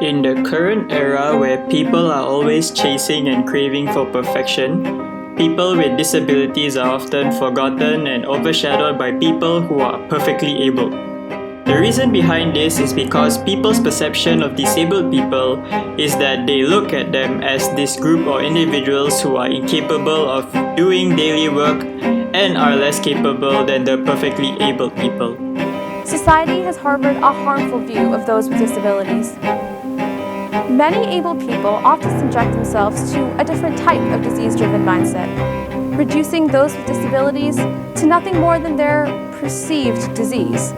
In the current era where people are always chasing and craving for perfection, people with disabilities are often forgotten and overshadowed by people who are perfectly able. The reason behind this is because people's perception of disabled people is that they look at them as this group or individuals who are incapable of doing daily work and are less capable than the perfectly able people. Society has harbored a harmful view of those with disabilities. Many able people often subject themselves to a different type of disease-driven mindset, reducing those with disabilities to nothing more than their perceived disease.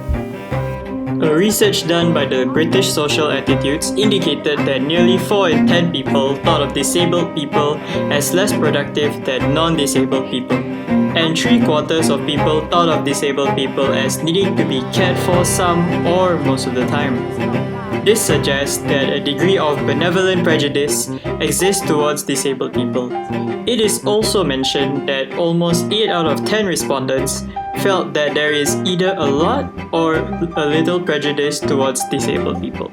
A research done by the British Social Attitudes indicated that nearly 4 in 10 people thought of disabled people as less productive than non-disabled people, and 3/4 of people thought of disabled people as needing to be cared for some or most of the time. This suggests that a degree of benevolent prejudice exists towards disabled people. It is also mentioned that almost 8 out of 10 respondents felt that there is either a lot or a little prejudice towards disabled people.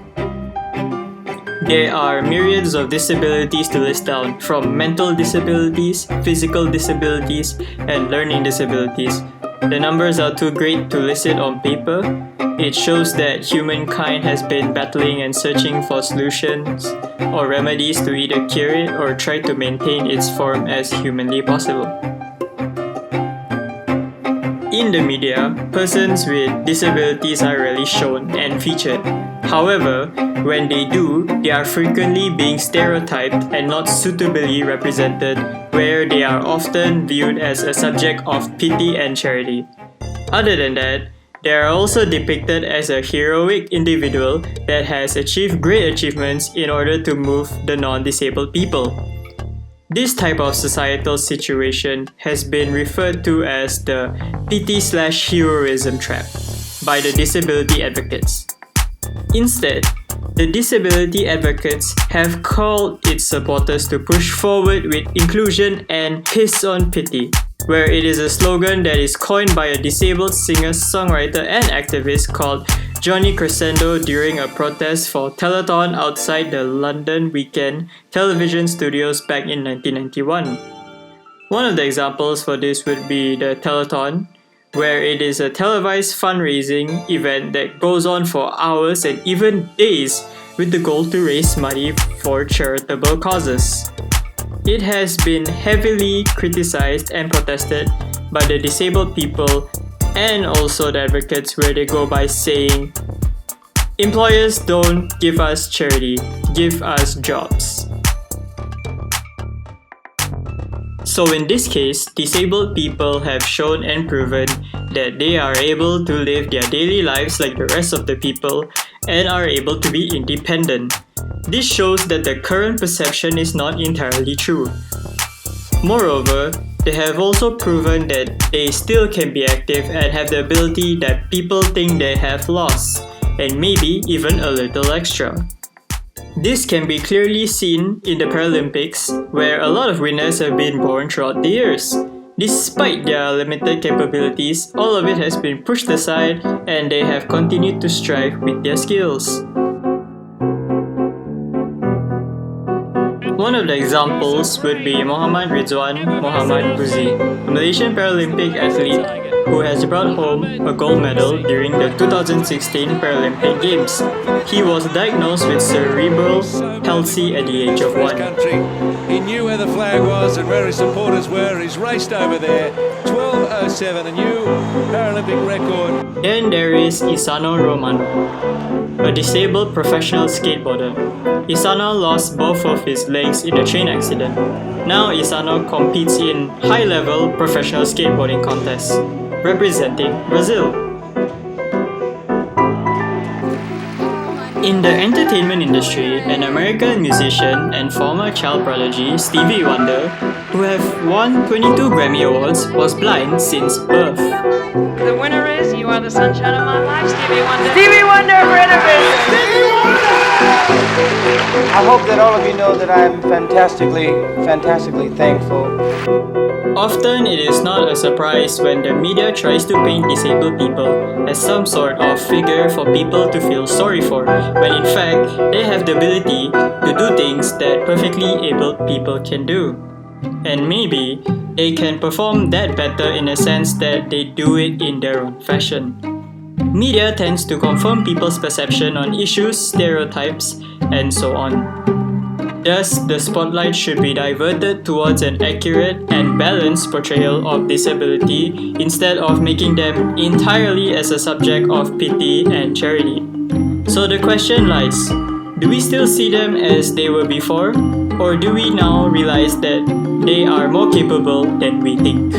There are myriads of disabilities to list down, from mental disabilities, physical disabilities, and learning disabilities. The numbers are too great to list it on paper. It shows that humankind has been battling and searching for solutions or remedies to either cure it or try to maintain its form as humanly possible. In the media, persons with disabilities are rarely shown and featured. However, when they do, they are frequently being stereotyped and not suitably represented, where they are often viewed as a subject of pity and charity. Other than that, they are also depicted as a heroic individual that has achieved great achievements in order to move the non-disabled people. This type of societal situation has been referred to as the pity/heroism trap by the disability advocates. Instead, the disability advocates have called its supporters to push forward with inclusion and piss on pity, where it is a slogan that is coined by a disabled singer, songwriter, and activist called Johnny Crescendo during a protest for telethon outside the London Weekend television studios back in 1991. One of the examples for this would be the telethon, where it is a televised fundraising event that goes on for hours and even days with the goal to raise money for charitable causes. It has been heavily criticized and protested by the disabled people and also the advocates, where they go by saying, "Employers don't give us charity, give us jobs." So in this case, disabled people have shown and proven that they are able to live their daily lives like the rest of the people and are able to be independent. This shows that the current perception is not entirely true. Moreover, they have also proven that they still can be active and have the ability that people think they have lost, and maybe even a little extra. This can be clearly seen in the Paralympics, where a lot of winners have been born throughout the years. Despite their limited capabilities, all of it has been pushed aside and they have continued to strive with their skills. One of the examples would be Muhammad Rizwan Muhammad Buzi, a Malaysian Paralympic athlete who has brought home a gold medal during the 2016 Paralympic Games. He was diagnosed with cerebral palsy at the age of 1. He knew where the flag was and where his supporters were. He's raced over there, 12:07, a new Paralympic record. Then there is Isano Romano, a disabled professional skateboarder. Isano lost both of his legs in a train accident. Now Isano competes in high-level professional skateboarding contests, representing Brazil. In the entertainment industry, an American musician and former child prodigy, Stevie Wonder, who have won 22 Grammy Awards, was blind since birth. The winner is You Are the Sunshine of My Life, Stevie Wonder. Stevie Wonder, Stevie Wonder! I hope that all of you know that I'm fantastically thankful Often it is not a surprise when the media tries to paint disabled people as some sort of figure for people to feel sorry for, when in fact they have the ability to do things that perfectly able people can do. And maybe they can perform that better in a sense that they do it in their own fashion. Media tends to confirm people's perception on issues, stereotypes, and so on. Thus, the spotlight should be diverted towards an accurate and balanced portrayal of disability instead of making them entirely as a subject of pity and charity. So the question lies, do we still see them as they were before, or do we now realize that they are more capable than we think?